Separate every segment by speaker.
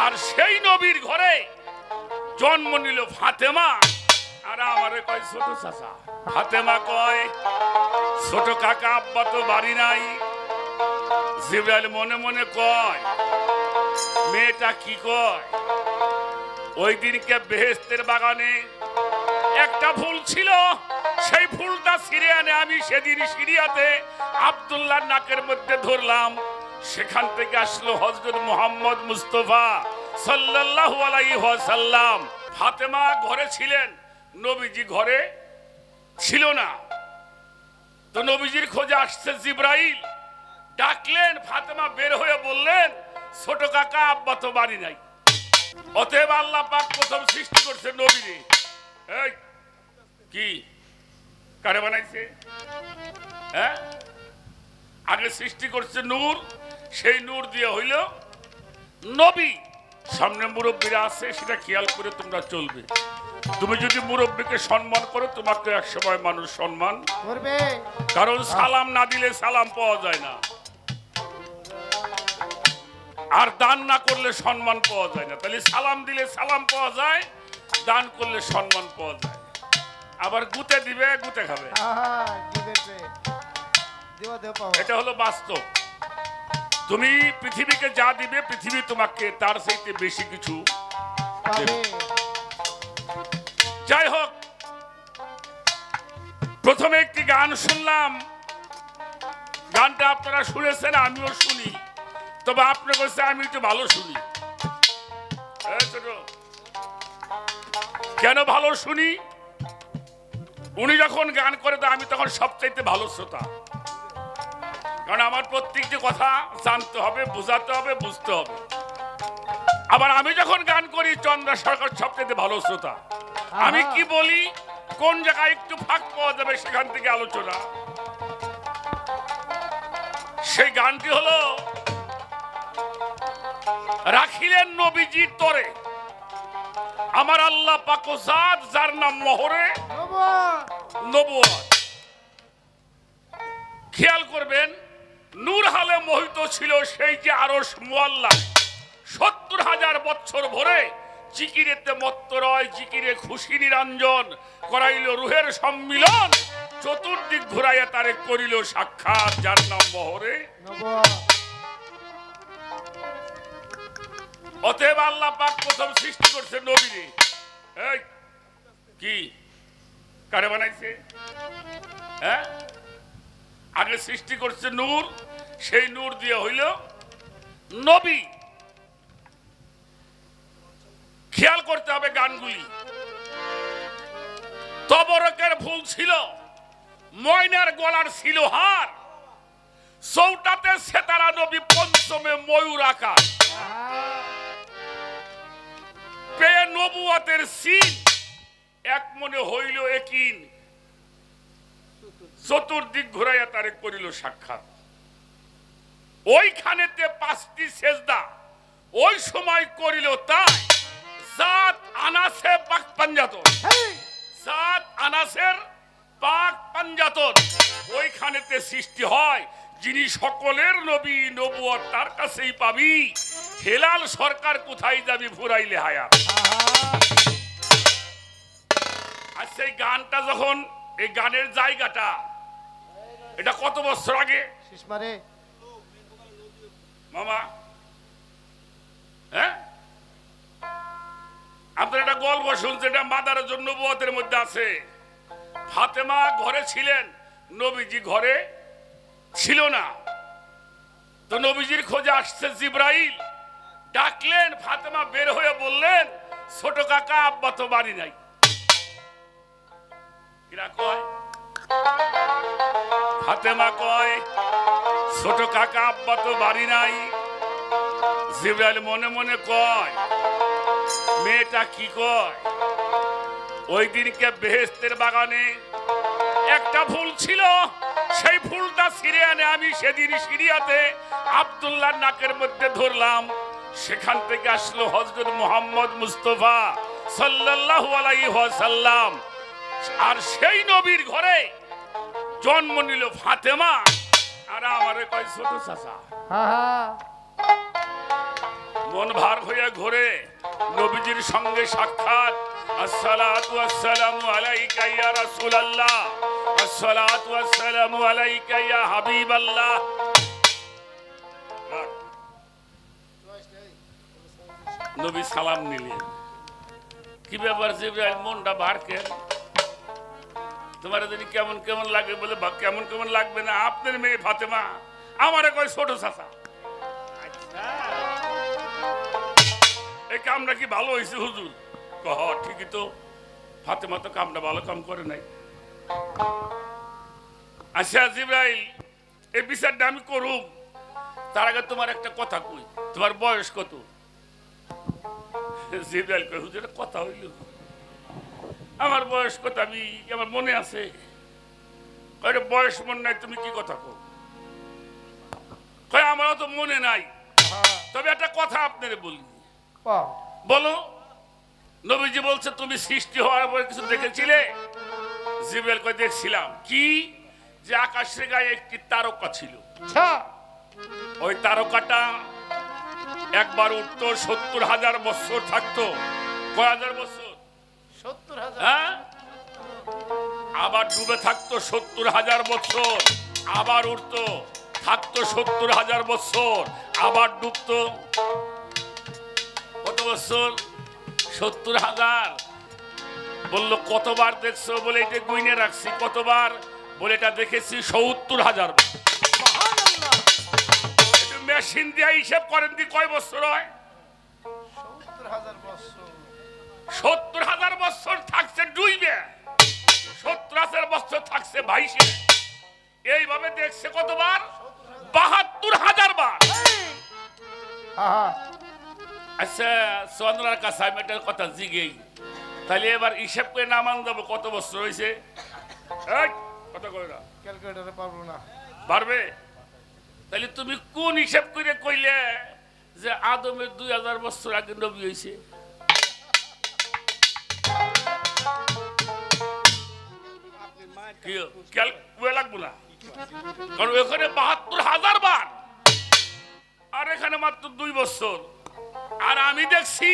Speaker 1: আর সেই নবীর ঘরে জন্ম নিল ফাতেমা। আর আমারে কয় ছোট চাচা। ফাতেমা কয় ছোট কাকা আব্বা তো বাড়ি নাই। জিবরাইল মনে মনে কয় মেয়েটা কি কয়। ওই দিনকে বেহেশতের বাগানে একটা ফুল ছিল, সেই ফুলটা ছিঁড়ে আনে আমি সেদিন সিরিয়াতে আব্দুল্লাহর নাকের মধ্যে ধরলাম। সেখান থেকে আসলো হযরত মুহাম্মদ মুস্তাফা সাল্লাল্লাহু আলাইহি ওয়াসাল্লাম। ফাতেমা ঘরে ছিলেন, নবীজি ঘরে ছিল না। তো নবীজির খোঁজে আসছে জিবরাইল, ডাকলেন। ফাতেমা বের হয়ে বললেন ছোট কাকা আব্বা তো বাড়ি নাই। অতএব আল্লাহ পাক প্রথম সৃষ্টি করছে নবীরে। এই কি কারে বানাইছে? হ্যাঁ, আগে সৃষ্টি করছে নূর, সেই নূর দিয়ে হইল নবী। সামনে মুরব্বীরা আছে, সেটা খেয়াল করে তোমরা চলবে। তুমি যদি মুরব্বীকে সম্মান করো, তোমাকে এক সময় মানুষ সম্মান করবে, কারণ সালাম না দিলে সালাম পাওয়া যায় না, আর দান না করলে সম্মান পাওয়া যায় না। তাহলে সালাম দিলে সালাম পাওয়া যায়, দান করলে সম্মান পাওয়া যায়। আবার গুতে দিবে, গুতে খাবে, এটা হলো বাস্তব। তুমি পৃথিবীকে যা দিবে, পৃথিবী তোমাকে তার চাইতে বেশি কিছু দেবে। যাই হোক, প্রথমে একটি গান শুনলাম। গানটা আপনারা শুনেছেন, আমিও শুনি, তবে আপনি বলছে আমি একটু ভালো শুনি। কেন ভালো শুনি? উনি যখন গান করে, তো আমি তখন সবচাইতে ভালো শ্রোতা, কারণ আমার প্রত্যেকটি কথা জানতে হবে, বোঝাতে হবে, বুঝতে হবে। আবার আমি যখন গান করি, চন্দ্রা সরকার সবচাইতে ভালো শ্রোতা। আমি কি বলি, কোন জায়গায় একটু ফাঁক পাওয়া যাবে, সেখান থেকে আলোচনা। সেই গানটি হলো রাখিলেন নবীজির তরে আমার আল্লাহ পাক ও জাত, যার নাম মোহরে নবুয়ত। খেয়াল করবেন, নূর হালে মোহিত ছিল সেই যে আরশ মুআল্লা। ৭০,০০০ বছর ভরে জিকিরেতে মত্ত রয়, জিকিরে খুশি নিরঞ্জন করাইল রুহের সম্মিলন। চতুর্দিক ঘুরাইয়া তারে করিল সাক্ষাৎ, যার নাম মোহরে নবুয়ত। অতএব আল্লাহ পাক প্রথম সৃষ্টি করছে নবীরে। এই কি কারে বানাইছে? হ্যাঁ, আগে সৃষ্টি করছে নূর, সেই নূর দিয়ে হইল নবী। খেয়াল করতে হবে গানগুলি। তবরকের ফুল ছিল, ময়নার গলার ছিল হার, চৌটাতে সেতারা নবী, পঞ্চমে ময়ূর আকার। পেয়ে নবুয়তের সিন, এক মনে হইল একিন, চতুর্দিক ঘুরাইয়া তারে করিল সাক্ষাৎ। ওইখানেতে ৫টি সেজদা ওই সময় করিল তাই, জাত আনাসে পাক পাঞ্জাতন, জাত আনাসের পাক পাঞ্জাতন। ওইখানেতে সৃষ্টি হয়, যিনি সকলের নবী, নবুয়ত তার কাছেই পাবি। হেলাল সরকার কোথায় যাবি, ফুরাইলে হায়াত। আর সেই গানটা যখন, এই গানের জায়গাটা, এটা কত বছর আগে মামা? হ্যাঁ, আপনার একটা গল্প শুনছে, এটা মাদার জন্য নবুয়তের মধ্যে আছে। ফাতেমা ঘরে ছিলেন, নবীজি ঘরে ছিল না। তো নবীজির খোঁজে আসছে জিবরাইল, ডাকলেন। ফাতেমা বের হয়ে বললেন ছোট কাকা আব্বা তো বাড়ি নাই। কিরা কয়? ফাতেমা কয় ছোট কাকা আব্বা তো বাড়ি নাই। জিবরাইল মনে মনে কয় মেয়েটা কি কয়। ওই দিনকে বেহেশতের বাগানে একটা ফুল ছিল, সেই ফুলটা ছিঁড়ে আনে আমি সেদিন সিরিয়াতে আব্দুল্লাহর নাকের মধ্যে ধরলাম। সেখান থেকে আসলো হযরত মুহাম্মদ মুস্তাফা সাল্লাল্লাহু আলাইহি ওয়াসাল্লাম। আর সেই নবীর ঘরে জন্ম নিল ফাতেমা। আর আমারে কয় ছোট চাচা। মন ভার হয়ে ঘোরে নবীজির সঙ্গে সাক্ষাৎ। আসসালাতু ওয়াসসালামু আলাইকা ইয়া রাসূলুল্লাহ, আসসালাতু ওয়াসসালামু আলাইকা ইয়া হাবিবাল্লাহ। নবী সালাম নিলেন। কি ব্যাপার জিবরাইল, মনটা ভার কেন? তোমার যদি কেমন কেমন লাগে বলে, কেমন কেমন লাগবে না, আপনার মেয়ে ফাতেমা আমারে কয় ছোট চাচা। এই কামটা কি ভালো হয়েছে হুজুর? কহ ঠিকই তো, ফাতেমা তো কামটা ভালো কাম করে নাই। আচ্ছা জিবরাইল, এই বিচারটা আমি করুম, তার আগে তোমার একটা কথা কই। তোমার বয়স কত? জিবরাইল কয় হুজুর কথা হইল, আমার বয়স কত আমি আমার মনে আছে। কয় বয়স মনে নাই, তুমি কি কথা কও? কয় আমারও তো মনে নাই, তবে একটা কথা আপনারে বলি। বলো। নবীজি বলছে তুমি সৃষ্টি হওয়ার পরে কিছু দেখেছিলে? জিবরাইল কয় দেখছিলাম। কি? যে আকাশের গায়ে একটি তারকা ছিল, ওই তারকাটা একবার উঠতো ৭০,০০০ বছর থাকতো। কয় হাজার বছর?
Speaker 2: ৭০,০০০।
Speaker 1: হ্যাঁ, আবার ডুবে থাকতো ৭০,০০০ বছর, আবার উঠতো, থাকতো ৭০,০০০ বছর, আবার ডুবতো। কত বছর? ৭০,০০০। বললো কতবার দেখছো? বলে এটা গুইনে রাখছি। কতবার? বলে এটা দেখেছি ৭০,০০০। মেশিন দিয়ে হিসেব করেন দি কয় বছর হয়?
Speaker 2: ৭০,০০০ বছর।
Speaker 1: ৭০,০০০ বছর থাকছে ডুইবে, ৭০,০০০ বছর থাকছে ভাইসে। এইভাবে দেখছে কতবার? ৭২,০০০ বার। আচ্ছা চন্দ্রার কাছে আমি একটা কথা জিগেই, তাহলে এবার হিসেব করে নামান দেবো কত বছর হয়েছে। কত করে না
Speaker 2: ক্যালকুলেটরে পারবো না।
Speaker 1: পারবে? তাহলে তুমি কোন হিসাব করে কইলে যে আদমের ২০০০ বছর আগে নবী হয়েছে? লাগবো না, কারণ ওখানে ৭২,০০০ বার আর এখানে মাত্র ২ বছর। আর আমি দেখছি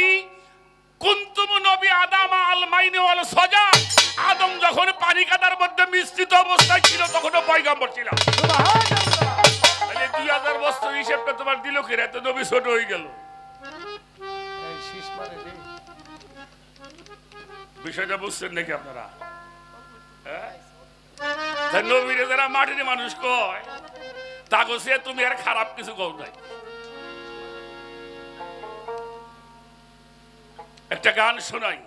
Speaker 1: কুনতুম নবী আদম আল মাইনে ওয়াল সজা, আদম যখন পানি কাদার মধ্যে মিশ্রিত অবস্থায় ছিল তখনও পয়গম্বর ছিল। তাহলে ২০০০ বছর হিসেবটা তোমার দিল কি? এত নবী ছোট হয়ে গেল। বিষয়টা বুঝছেন নাকি আপনারা? নবীরে যারা মাটির মানুষ কয় তাকে সে তুমি আর খারাপ কিছু কও নাই। একটা গান শোনাই,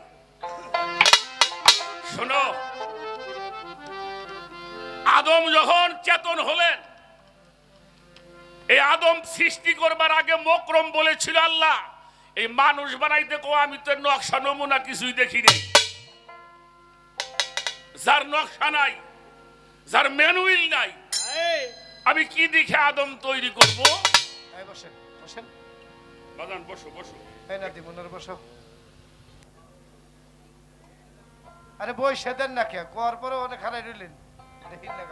Speaker 1: শোনো। আদম যখন চেতন হলেন, এই আদম সৃষ্টি করবার আগে মকরম বলেছিল আল্লাহ এই মানুষ বানাইতে কো আমি তো নকশা নমুনা কিছুই দেখি নাই। যার নকশা নাই, যার ম্যানুয়াল নাই, আমি কি দেখে আদম তৈরি করব?
Speaker 2: বসেন বসেন
Speaker 1: বাজান, বসো বসো।
Speaker 2: এই না দিমুনার বসো। আরে বই সেদেন না কে কোয়ার পরে অনেক হারাই রইলেন দেখিন না।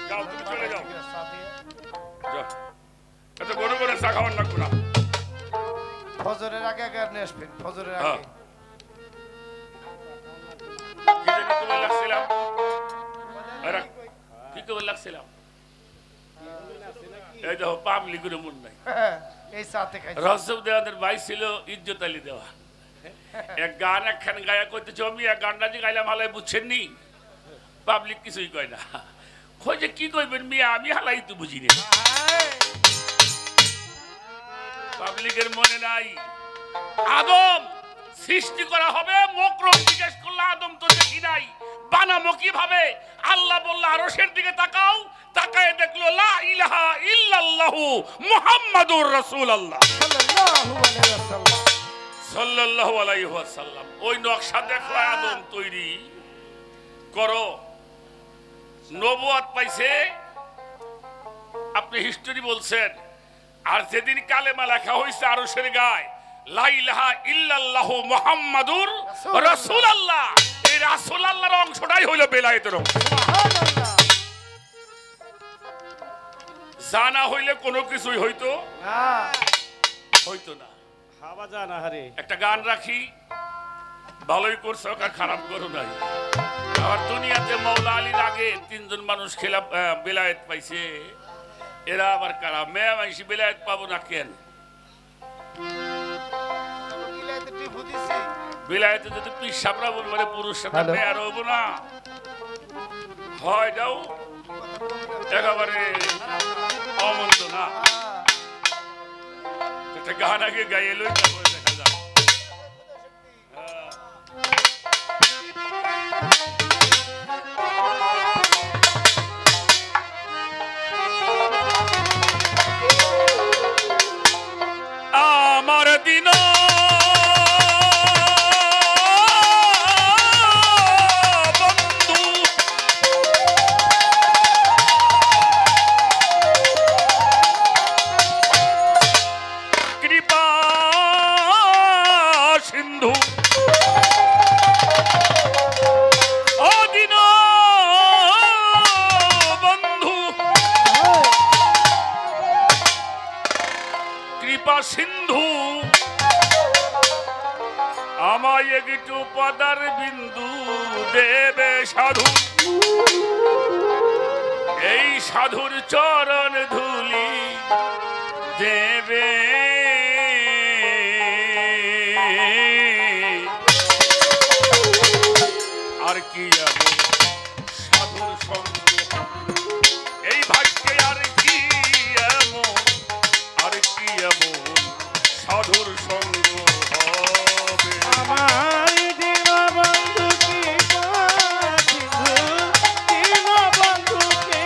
Speaker 1: যাও তুমি চলে যাও, যাও। এত বড় বড় চা খাওয়ার লাগবে না।
Speaker 2: ফজরের আগে আগে আপনি আসবেন, ফজরের আগে।
Speaker 1: কি জানি তোমার লাগছিলাম, কি তোমার লাগছিলাম? এই দেখো পাবলি করে মন নাই।
Speaker 2: এই সাথে খাই
Speaker 1: রসব দেওয়াদের ভাই ছিল ইজ্জত আলী দেওয়া। এক গান একখান গায়া করতেছ, আমি এক গানটা যে গাইলাম হালাই বুঝছেন নি? পাবলিক কিছুই কয় না, কই যে কি কইবেন মিয়া, আমি হালাই তো বুঝি না। পাবলিকের মনে নাই আদম সৃষ্টি করা হবে। মকরম জিজ্ঞেস করলো আদম তো দেখি নাই, বানামো কিভাবে? আল্লাহ বলল আরশের দিকে তাকাও, তাকায় দেখলো লা ইলাহা ইল্লাল্লাহু মুহাম্মাদুর রাসূলুল্লাহ সাল্লাল্লাহু আলাইহি ওয়াসাল্লাম। ওই নকশা দেখো আদম তৈরি করো, নবুয়ত পাইছে। আপনি হিস্টরি বলছেন, আর যেদিন কালেমা লেখা হয়েছে আরশের গায়ে লা ইলাহা ইল্লাল্লাহু মুহাম্মাদুর রাসূলুল্লাহ, এই রাসূলুল্লাহর অংশটাই হলো বেলায়েতের অংশ। জানা হইলে কোনো কিছুই হইতো
Speaker 2: না
Speaker 1: হইতো না।
Speaker 3: হাওয়া জানা হারে
Speaker 1: একটা গান রাখি, ভালোই করছো আর খারাপ করো নাই। আর দুনিয়াতে মৌলা আলীর আগে তিনজন মানুষ খেলা বেলায়েত পাইছে, এরা আবার কারা? মেয়ে মাইসি বেলায়েত পাবো না কেন?
Speaker 2: ইলাইতে টিপু দিছি
Speaker 1: বেলায়েতে যদি পিসাবরা বলবো মানে পুরুষ সাথে
Speaker 2: হ্যালো।
Speaker 1: মেয়ে আর হবো না, হয় যাও একেবারে অমন্দ না। একটা গান আগে গাইয়ে লই, তারপরে দেখা যাক। হ্যাঁ। আমার দিন বন্ধু কৃপা সিন্ধু অদিন বন্ধু কৃপা সিন্ধু আমায় একটু পদার বিন্দু দেবে সাধু, এই সাধুর চরণ ধুলি দেবে। আর কি এমন সাধুর সঙ্গ, এই ভাগ্যে আর কি এমন, আর কি এমন সাধুর সঙ্গ হবে।
Speaker 3: আমার দিন বন্ধু কি সিন্ধু, দিন বন্ধু কি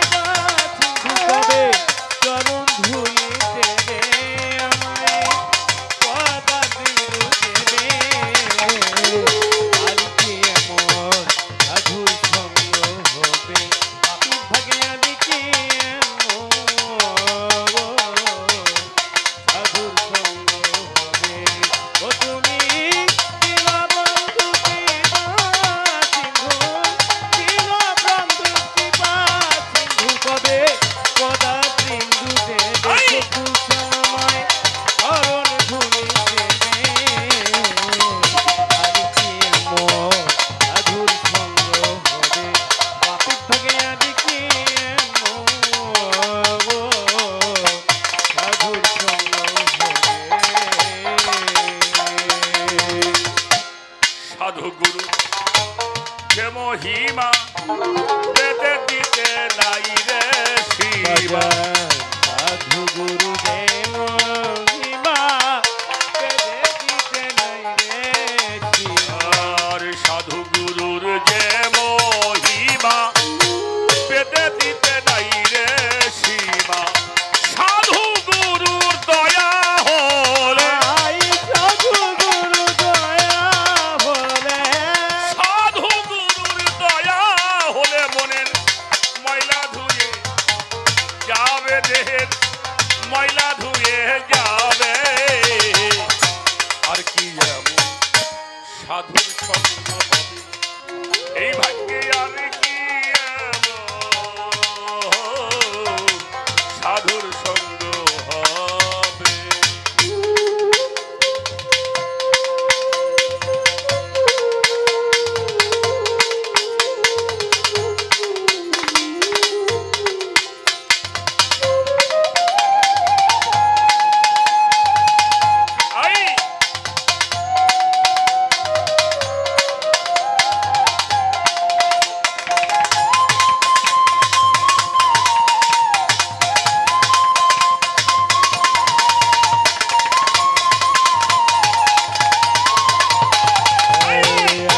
Speaker 3: সিন্ধু কবে চরণ ধুলি দেবে আমায় পদা বিন্দু দেবে। আর কি এমন সাধুর সঙ্গ হবে, ভাগে আমি কি এমন সাধুর সঙ্গ হবে। ও তুমি দিলা বন্ধু কৃপা সিন্ধু, দিলা বন্ধু কৃপা সিন্ধু কবে পদা বিন্দু দেবে চক্ষু সময় চরণ ধুলি দেবে। আর কি এমন সাধুর সঙ্গ হবে, বাপির ভাগে আদি কি এমন সাধুর সঙ্গ হবে।
Speaker 1: সাধু গুরু যে মহিমা বেদে দিতে নাই রে শিবা।
Speaker 3: সাধু গুরু মহিমা বেদে দিতে নাই রে শিবা।
Speaker 1: আর সাধু গুরুর যে মহিমা বেদে দিতে নাই রে শিবা। সাধু গুরুর দয়া হলে,
Speaker 3: আই সাধু গুরু দয়া হলে,
Speaker 1: সাধু গুরুর দয়া হলে মনের ময়লা ধুয়ে যাবে, দেহের ময়লা ধুয়ে যাবে। আর কি এমন সাধুর সঙ্গ হবে, এই ভাগ্যে আর কি এমন সাধুর সঙ্গ হবে। আই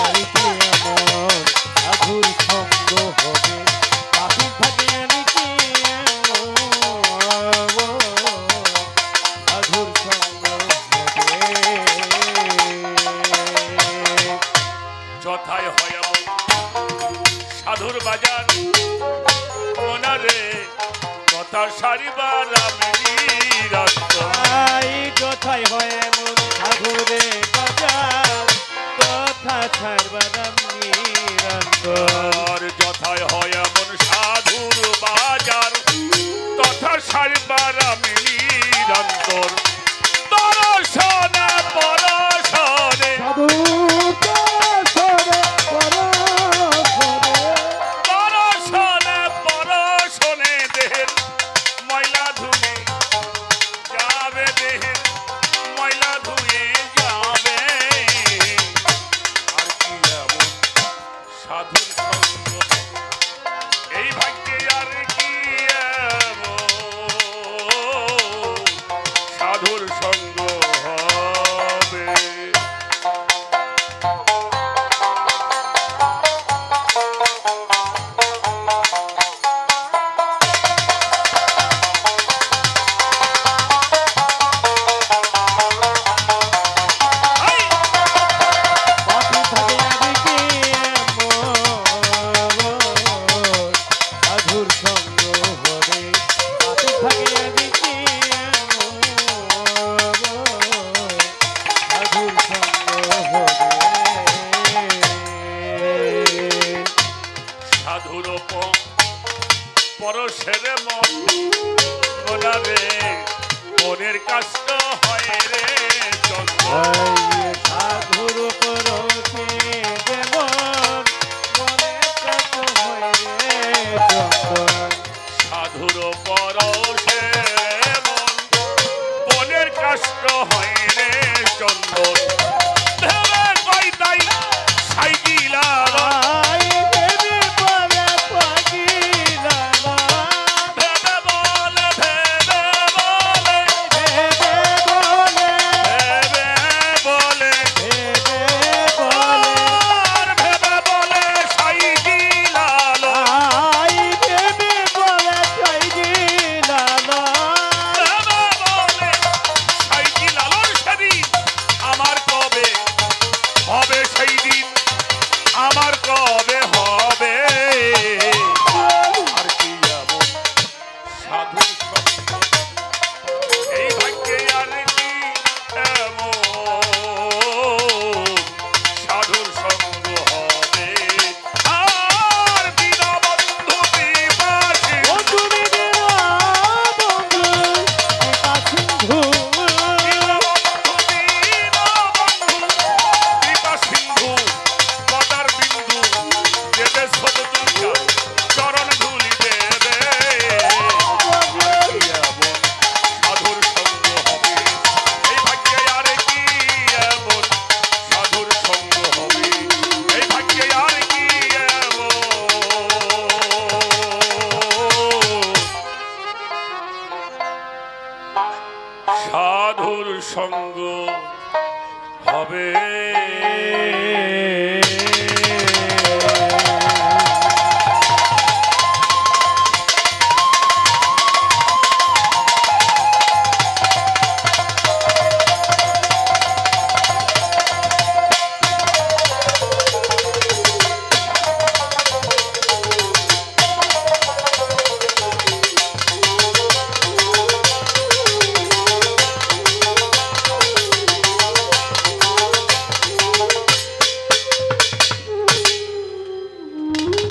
Speaker 3: আর কি এমন সাধুর সঙ্গ হবে, বাপির ভাগে আমি কি এমন সাধুর সঙ্গ হবে।
Speaker 1: যথায় হয় এমন সাধুর বাজার মনারে কথা সারিবার আমি নিরন্ত।
Speaker 3: আই যথাই হয় এমন সাধুরে বাজার, কথা ছাড়বার নিরন্তর।
Speaker 1: আর যথায় হয় এমন সাধুর বাজার তথা সারিবার নিরন্তর দর্শনে পরশনে
Speaker 3: সাধু দর্শনে পরশনে
Speaker 1: দর্শনে পরশনে দেহের ময়লা ধুয়ে যাবে, দেহের ময়লা ধুয়ে যাবে। আর কি এমন সাধুর সঙ্গ, এই ভাগ্যে আর কি এমন সাধুর সঙ্গ হবে। এই!
Speaker 3: পাপি থাকে আদিকে এমন সাধুর সঙ্গ হবে। পাপি থাকে আদিকে এমন সাধুর সঙ্গ হবে।
Speaker 1: সাধুর পরশের মন ওনারে মনের কষ্ট হয় রে চন্দ্র।
Speaker 3: সাধুর পরশে যেমন মনে কষ্ট হয় রে চন্দন।
Speaker 1: সাধুর পরশে মন মনের কষ্ট হয় রে চন্দন। ভেবে কই তাই সাইকিলা
Speaker 3: আই দেবী বলে পাগিলা না,
Speaker 1: ভেবে বলে ভেবে বলে
Speaker 3: দেবে বলে,
Speaker 1: ভেবে বলে
Speaker 3: দেবে বলে।
Speaker 1: আর ভেবে বলে সাইকিলা
Speaker 3: আই দেবী বলে পাগিলা না,
Speaker 1: ভেবে বলে সাইকিলা সেদিন আমার কবে হবে, সেই দিন আমার কবে হবে। আর কি এমন সাধুর সঙ্গ, এই ভাগ্যে আর কি এমন সাধুর সঙ্গ হবে। আর বিনা বন্ধু বিবাসী
Speaker 3: বন্ধু বিনা বন্ধু একা সিন্ধু।
Speaker 1: চরণ ধুলি দেবে। সাধুর সঙ্গ হবে, এই ভাগ্যে আর কি এমন সাধুর সঙ্গ হবে, এই ভাগ্যে আর কি এমন সাধুর সঙ্গ হবে।